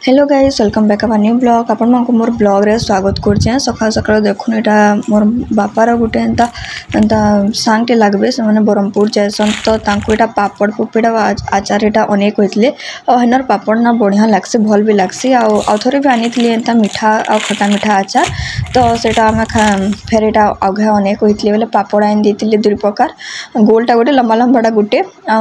Hello guys welcome back our new blog आपण मानको मोर blog रे स्वागत करछे सकाळ सकाळ देखुन एटा मोर बापार गुटे एंता एंता सांगटे लागबे से माने ब्रह्मपुर जैसन तो तांको एटा पापड़ पुपेड़ा आचार एटा अनेक होइतले आ हनर पापड़ ना बढ़िया लागसे भल भी लागसी आ थोरे भी आनितले एंता मीठा आ खट्टा मीठा आचार तो सेटा हम फेर एटा आघे अनेक होइतले बेले पापड़ आइन देतिले दुई प्रकार गोलटा गोटे लंबा लंबाटा गुटे आ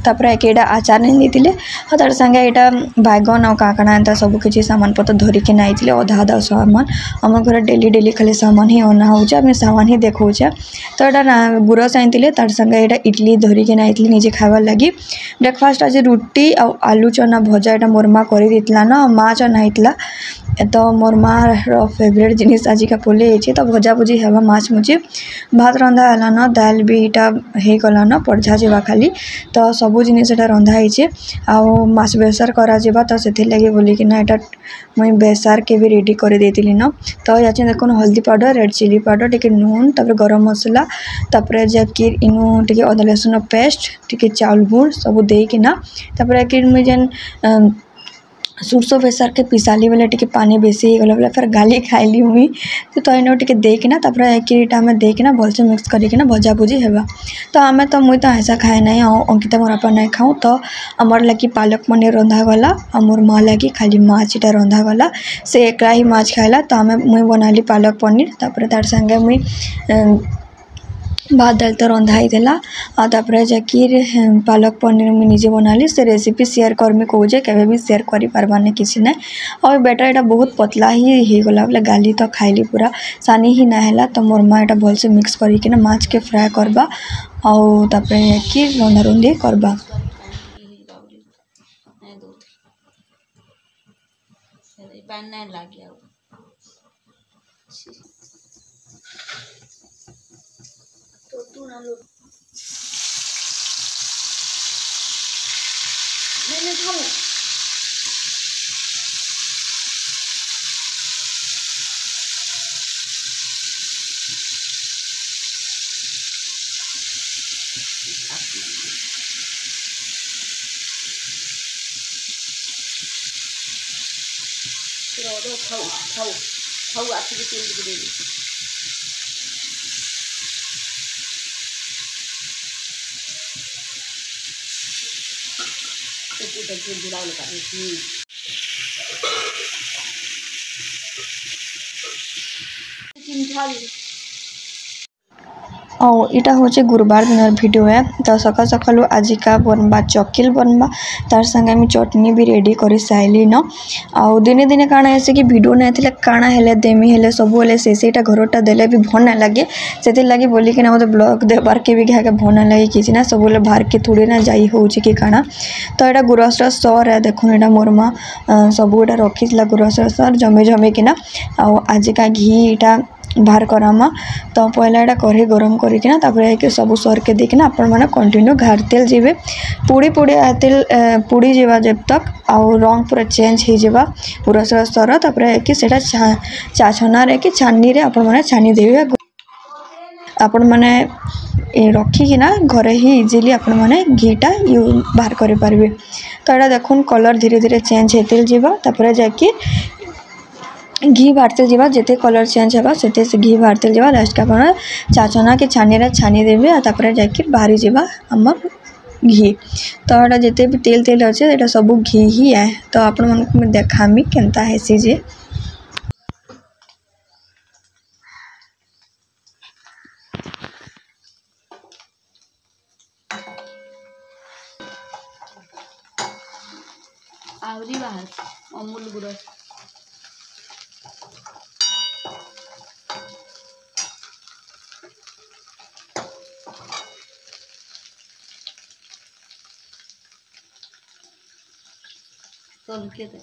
तापरे एकेडा आचार नहीं देतिले आ तार संगे एटा बैगन आ काकणा एंता सब किसी सामान पत्र धरिकी नाइतले अधा अधा सामान आम घर डेली डेली खाली सामान ही अना होचे आम सामान ही देखौचे तो एटा गुरस आइतिले तार संगे एटा इडली धरिकी नाइतले निजे खाइबार लगी ब्रेकफास्ट आज रुटी आ आलू चना भजा एटा मोर माँ करि देतिला ना माछ नाइतला तो मोर माँ रो फेवरेट जिनिस आज का पोले है तो भजा भुजी हेबा माछ मुझे भात रंधा है ना दाल भी इटा हे गला ना पड़झा जावा खाली तो सबू जिनिस एटा रंधा है आ माछ बेसर करा जावा तो से लगे बोली कि ना एटा मुई बेसार के भी रेडी कर देतिली ना तो याचे देखो हल्दी पाउडर रेड चिली पाउडर टिके नून तापर गरम मसला तापर जाकि इनु टिके अदा लहसुन पेस्ट टिके चाउल गुड़ सब देकी ना तापर कि मुई जेन सुरसो बेसार के पिसाली बेले टिके पानी बेसी गला बेले फिर गाली खाइली मुई तो इनो टिके देकिना तापर एकिटा में देकिना भलसे मिक्स करिकिना भजा भुजी हेबा तो आमे तो मुई तो ऐसा खाए नहीं अंकिता मोर आपा नहीं खाऊँ तो आमर लगी पालक पनीर रंधा गला आ मोर माँ लगी खाली माछटा रंधा गला से एकला ही माछ खाइला तो आमे मुई बनाली पालक पनीर तापर तार संगे मुई भात दाल तो रंधा ही देला तापर जाकि पालक पनीर मुझे निजे बनाली से रेसिपी शेयर करमी कहे केवे भी शेयर करि पारबाने किसी ना और बेटर एटा बहुत पतला ही गला बोले गाली तो खाइली पूरा सानी ही ना हैला तो मोर माँ एटा भल से मिक्स करिकिना माछ के फ्राए करबा और तापर कि रंधा रुंधी करबा तो तू ना लो मैंने खाऊं तो खाऊ खाऊ खाऊ आखिर के तेल दे दे और इटा होचे गुरुवार दिन वीडियो है तो सका सकालू आज का बनबा चकिल बनबा तार संगे मैं चटनी भी रेडी कर साइली न आउ दिने दिने काना ऐसे कि वीडियो नहीं थिले काना हेले देमी हेले सब हेले सेटा घरटा देले भी भल ना लगे से लगी बोली कि ना मतलब ब्लॉग देवार के भी घाके भल ना लगे किसी ना सब बाहर के थोड़ी ना जाई होची कि काना तो यहाँ गुरसर सर है देखो यहाँ मोर माँ सब एटा रखी गुरसर सर जमे जमे किना आज का घी इटा बाहर करामा तो पहला एटा कढ़ी गरम करकिना तापर के सब सर के देखना आपण माने कंटिन्यू घार तेल जीवे पुड़ी पुड़ी तेल पुड़ी जीवा जब तक आउ रंग पूरा चेंज हो जावा पूरा सर तापर कि सेटा चा छना रे कि छानी रे आपण माने छानी देबे आपण माने रखिकिना घरे ही इजिली आपण माने घीटा बाहर करि पारबे तो एटा देखुन कलर धीरे धीरे चेंज हेतिल जीवा तापर जाकि घी बाहरते जावा जिते कलर चेंज होगा से घी बाहरते जावा लास्ट का अपन चाचना के छानी देवे तापर जाकि बाहरी जावा हमर घी तो एटा जिते भी तेल तेल अच्छे एटा सब घी ही है तो आपण मन देखामी केनता है सी जे आवरी बाहर अमूल गुरस तो के दे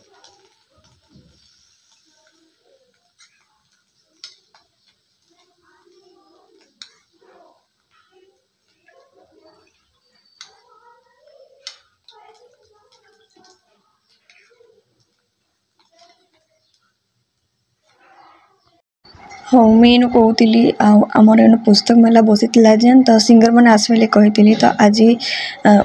हाँ मुझे कहूली आमर एनु पुस्तक मेला बसी जेन तो सिंगर मैंने आसबे कही तो आज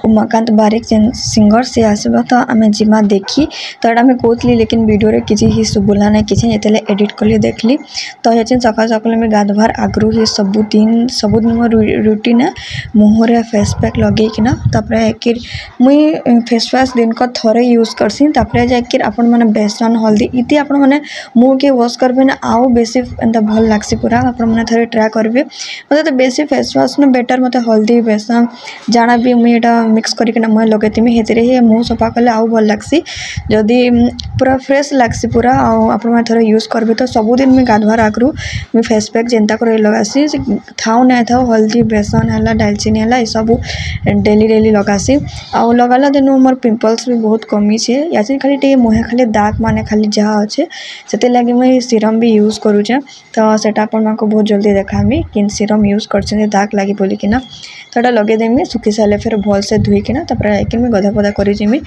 उमाकांत बारिक जेन सिंगर से आसबा तो आम जिमा देखी तो यहाँ मुझे कहती लेकिन वीडियो रे किसी ही शुभुला ना कि एडिट कली देखली तो ये सकाल सकाल मुझे गाधवार आगु ही सबुदिन मो रुटीन मुहर फेस पैक लगेकिना मुई फेस वाश दिन को थोड़े यूज करसी जाकर आपण मैंने बेसन हल्दी इति आपण मैंने मुँह के वॉश करबे ना आउ बेसी एंता भल लागसी पूरा आपण मैंने थोड़े ट्राए करेंगे मतलब तो बेसी फेस वाश ना बेटर मत हल्दी बेसन जाना भी मुझे यहाँ मिक्स करके मुँह लगेमी ही मुँह सफा कले आउ भल लागसी जदि पूरा फ्रेश लागसी पूरा आपण मैंने थोड़े यूज करेंगे तो सबुदिन मुझे गाधवार आगु मुझे फेस पैक जेनता कर लगासी थाऊ ना था हल्दी बेसन है डालचीनी है सब डेली डेली लगासी आउ लगाला दिन मोर पिंपल्स भी बहुत कमी है या खाली मुहे खाली दाग माने खाली जहाँ अच्छे से लगे मुझे सीरम भी यूज करुचे तो सेटा अपन को बहुत जल्दी देखामी कि सीरम यूज कर दाग लगी बोलिकिना तो यहाँ लगेदेमी सुखी सारे फिर भल से धोईकिना मुझे गधा पदा करजिमी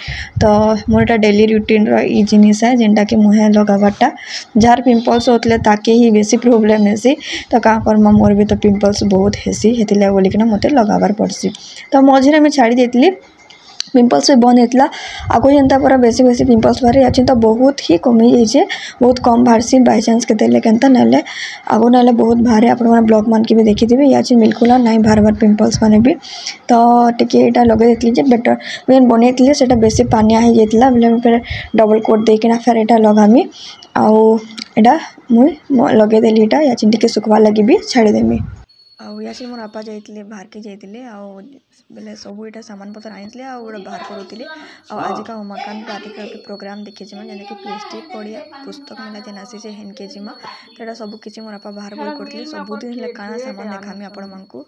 तो मोर यहाँ डेली रुटीन री जिनिस है जेनटा कि मुहे लगाबारटा जार पिंपल्स होते ताके ही बेसी प्रोब्लेम हेसी तो क्या करमा मोर भी तो पिंपल्स बहुत हेसी हेतिला बोलिकिना मते लगाबार पड़सी तो मझे मुझे छाड़ी देती पिंपल्स भी बंद होता आगो जेनता पूरा बेसी बेसी पिंपल्स बाहरी अच्छे तो बहुत ही कमी जाइए बहुत कम बाहरसी बाय चांस के केनता ना आगो ना बहुत बाहर आपण ब्लॉग मान के भी देखी थी या बिल्कुल ना बाहर बार पिंपल्स मैंने भी तो टे यहाँ लगे देती बेटर मुझे बनई से बेसी पानिया हो जाता बोले फिर डबल कोट देकिना फिर यहाँ लगामी आउ यहाँ मुझे लगेदेली यहाँ या टे सुखवा लगी भी छाड़देमी आसी मोर आपा जाइए बाहर के जाइए बोले सब यहाँ सामान पत्र आनी गोटे बाहर करूली आज का उमाकांत बारिक प्रोग्राम देखी जेने कि पीएचडी पढ़िया पुस्तक मेला जेन आसी हेनके जिमा तो यहाँ सब किसी मोर आपा बाहर बही करुले सबुदिन काଣା सामान देखामी आपण मानकू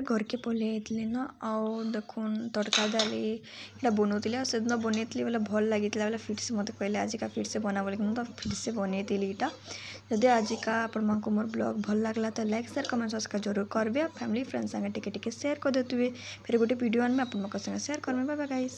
घर के पलि आइली ना आउ देखुन तड़का डाली इटा बनौली से दिन बनईली बोले भल लगी बोले फिर से मत कहले आजिका फिर से बना बोले तो फिर से बनईली इटा जदि आजिका आपण को मोर ब्लॉग भल लगला तो लाइक शेयर कमेंट सब्सक्राइब जरूर करबे फैमिली फ्रेंड्स संगे टिके टिके शेयर कर देतुए फिर गोटे वीडियो में आपण संगे शेयर करबे बाय बाय गाइस।